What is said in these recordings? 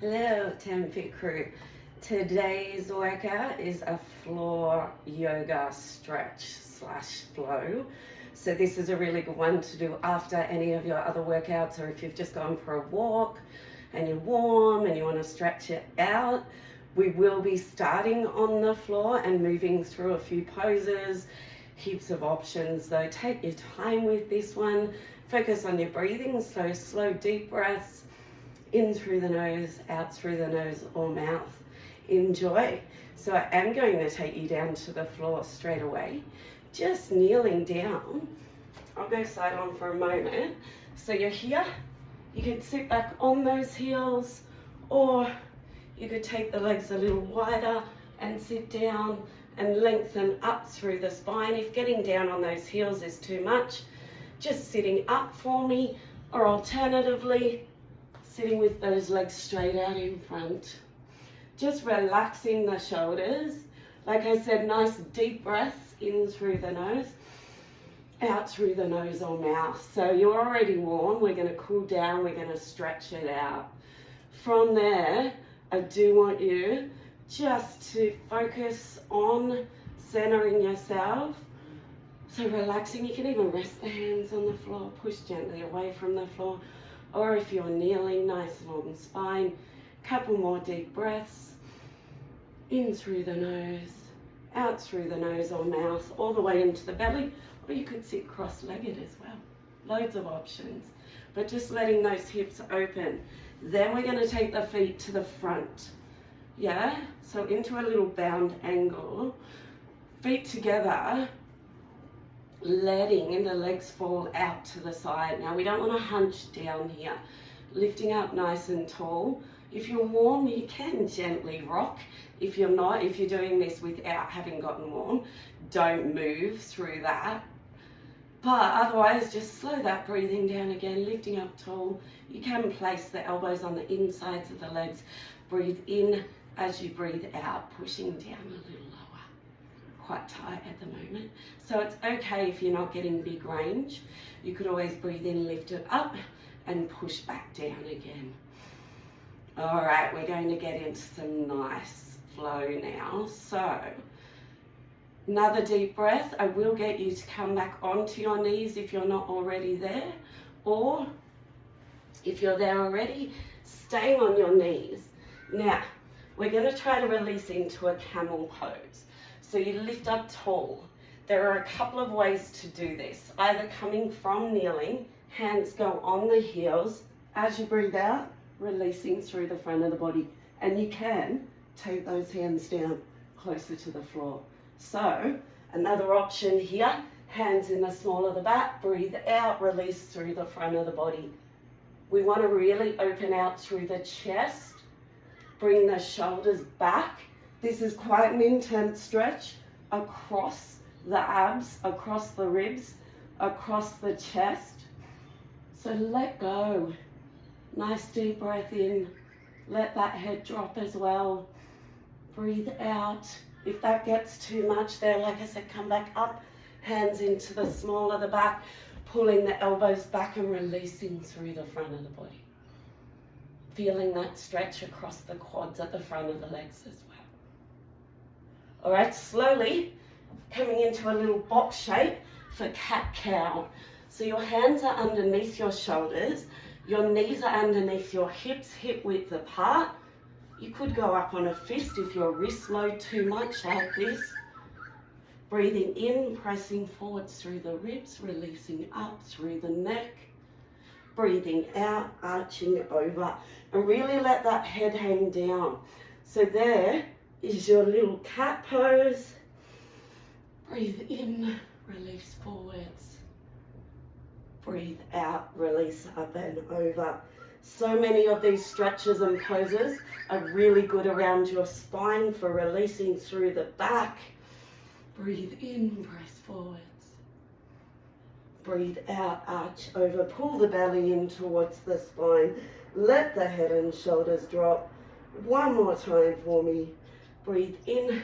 Hello, TamFit crew. Today's workout is a floor yoga stretch slash flow. So this is a really good one to do after any of your other workouts, or if you've just gone for a walk and you're warm and you want to stretch it out. We will be starting on the floor and moving through a few poses, heaps of options though. Take your time with this one. Focus on your breathing, so slow deep breaths. In through the nose, out through the nose or mouth. Enjoy. So I am going to take you down to the floor straight away. Just kneeling down. I'll go side on for a moment. So you're here. You can sit back on those heels, or you could take the legs a little wider and sit down and lengthen up through the spine. If getting down on those heels is too much, just sitting up for me, or alternatively, sitting with those legs straight out in front. Just relaxing the shoulders. Like I said, nice deep breaths in through the nose, out through the nose or mouth. So you're already warm. We're going to cool down. We're going to stretch it out. From there, I do want you just to focus on centering yourself. So relaxing. You can even rest the hands on the floor. Push gently away from the floor. Or if you're kneeling, nice long spine. Couple more deep breaths. In through the nose, out through the nose or mouth, all the way into the belly. Or you could sit cross-legged as well. Loads of options. But just letting those hips open. Then we're going to take the feet to the front. Yeah? So into a little bound angle. Feet together. Letting the legs fall out to the side. Now we don't want to hunch down here. Lifting up nice and tall. If you're warm, you can gently rock. If you're not, if you're doing this without having gotten warm, don't move through that. But otherwise, just slow that breathing down again, lifting up tall. You can place the elbows on the insides of the legs. Breathe in as you breathe out, pushing down a little lower. Quite tight at the moment. So it's okay if you're not getting big range. You could always breathe in, lift it up, and push back down again. All right, we're going to get into some nice flow now. So another deep breath. I will get you to come back onto your knees if you're not already there, or if you're there already, staying on your knees. Now, we're going to try to release into a camel pose. So you lift up tall. There are a couple of ways to do this. Either coming from kneeling, hands go on the heels. As you breathe out, releasing through the front of the body. And you can take those hands down closer to the floor. So another option here, hands in the small of the back, breathe out, release through the front of the body. We want to really open out through the chest, bring the shoulders back. This is quite an intense stretch across the abs, across the ribs, across the chest. So let go. Nice deep breath in. Let that head drop as well. Breathe out. If that gets too much there, like I said, come back up. Hands into the small of the back, pulling the elbows back and releasing through the front of the body. Feeling that stretch across the quads at the front of the legs as well. All right, slowly coming into a little box shape for cat-cow. So your hands are underneath your shoulders, your knees are underneath your hips, hip width apart. You could go up on a fist if your wrists load too much like this. Breathing in, pressing forwards through the ribs, releasing up through the neck. Breathing out, arching over, and really let that head hang down. So there is your little cat pose. Breathe in, release forwards. Breathe out, release up and over. So many of these stretches and poses are really good around your spine for releasing through the back. Breathe in, press forwards. Breathe out, arch over, pull the belly in towards the spine. Let the head and shoulders drop. One more time for me. Breathe in,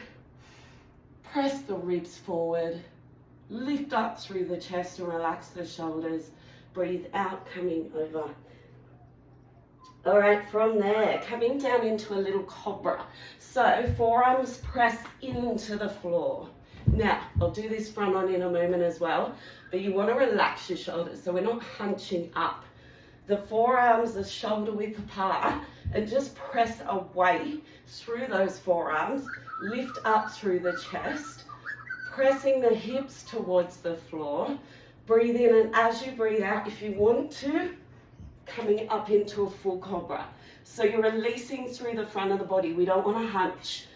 press the ribs forward, lift up through the chest and relax the shoulders. Breathe out, coming over. All right, from there, coming down into a little cobra. So forearms press into the floor. Now, I'll do this front on in a moment as well, but you want to relax your shoulders so we're not hunching up. The forearms are shoulder width apart, and just press away through those forearms, lift up through the chest, pressing the hips towards the floor. Breathe in, and as you breathe out, if you want to, coming up into a full cobra. So you're releasing through the front of the body. We don't want to hunch.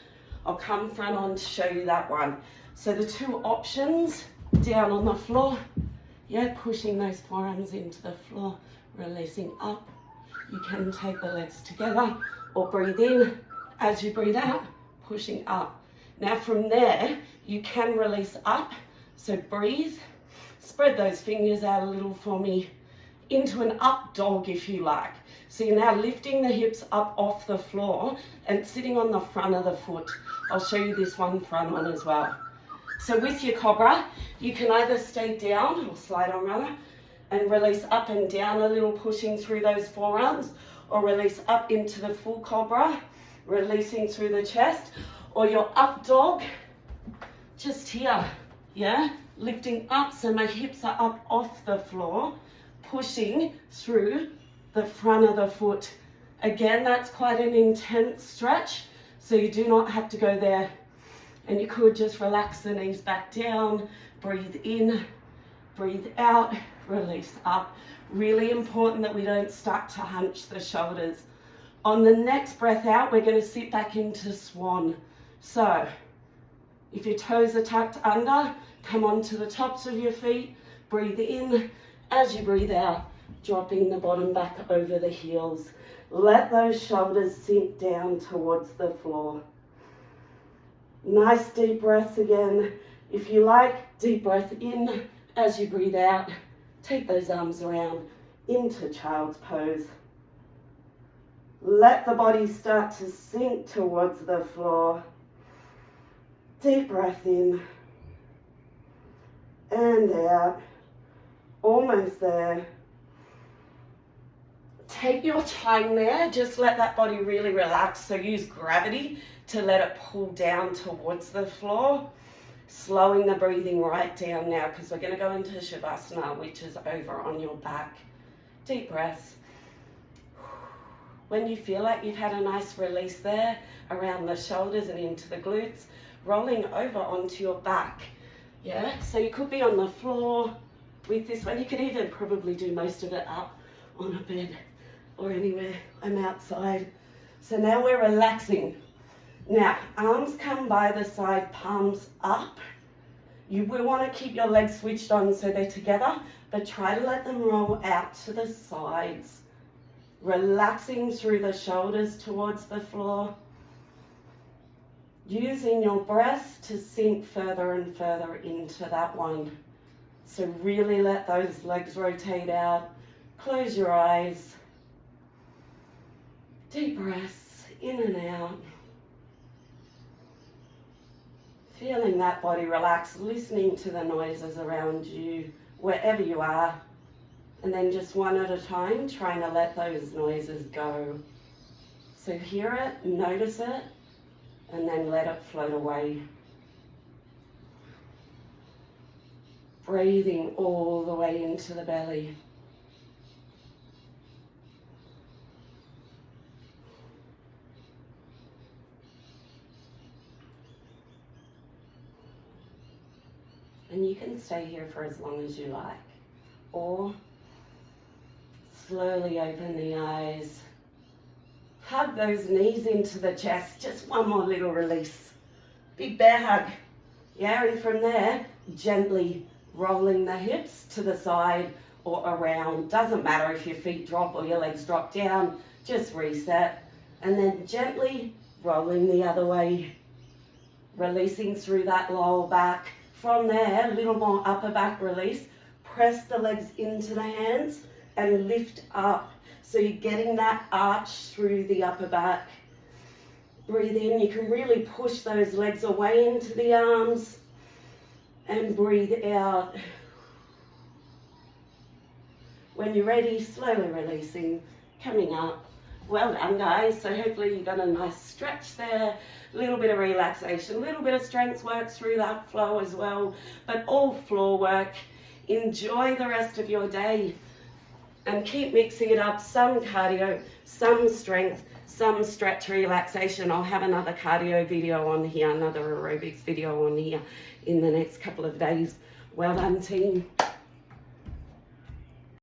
I'll come front on to show you that one. So the two options, down on the floor, yeah, pushing those forearms into the floor, releasing up. You can take the legs together or breathe in. As you breathe out, pushing up. Now from there, you can release up. So breathe, spread those fingers out a little for me, into an up dog if you like. So you're now lifting the hips up off the floor and sitting on the front of the foot. I'll show you this one front on as well. So with your cobra, you can either stay down, or slide on rather, and release up and down a little, pushing through those forearms, or release up into the full cobra, releasing through the chest, or your up dog, just here, yeah? Lifting up so my hips are up off the floor, pushing through the front of the foot. Again, that's quite an intense stretch, so you do not have to go there. And you could just relax the knees back down, breathe in, breathe out, release up. Really important that we don't start to hunch the shoulders. On the next breath out, we're going to sit back into swan. So if your toes are tucked under, come onto the tops of your feet, breathe in. As you breathe out, dropping the bottom back over the heels. Let those shoulders sink down towards the floor. Nice deep breaths again. If you like, deep breath in. As you breathe out, take those arms around into child's pose. Let the body start to sink towards the floor. Deep breath in and out. Almost there. Take your time there, just let that body really relax. So use gravity to let it pull down towards the floor. Slowing the breathing right down now, because we're going to go into Shavasana, which is over on your back. Deep breaths. When you feel like you've had a nice release there around the shoulders and into the glutes, rolling over onto your back. Yeah, so you could be on the floor with this one. You could even probably do most of it up on a bed or anywhere. I'm outside. So now we're relaxing. Now, arms come by the side, palms up. You will want to keep your legs switched on so they're together, but try to let them roll out to the sides. Relaxing through the shoulders towards the floor. Using your breath to sink further and further into that one. So really let those legs rotate out. Close your eyes. Deep breaths in and out. Feeling that body relax, listening to the noises around you, wherever you are. And then just one at a time, trying to let those noises go. So hear it, notice it, and then let it float away. Breathing all the way into the belly. And you can stay here for as long as you like. Or slowly open the eyes. Hug those knees into the chest. Just one more little release. Big bear hug. Yeah, and from there, gently rolling the hips to the side or around. Doesn't matter if your feet drop or your legs drop down. Just reset. And then gently rolling the other way. Releasing through that lower back. From there, a little more upper back release. Press the legs into the hands and lift up. So you're getting that arch through the upper back. Breathe in. You can really push those legs away into the arms. And breathe out. When you're ready, slowly releasing, coming up, Well done, guys. So hopefully you got a nice stretch there, a little bit of relaxation, a little bit of strength work through that flow as well, but all floor work. Enjoy the rest of your day and keep mixing it up. Some cardio, some strength, some stretch relaxation. I'll have another cardio video on here, another aerobics video on here in the next couple of days. Well done, team.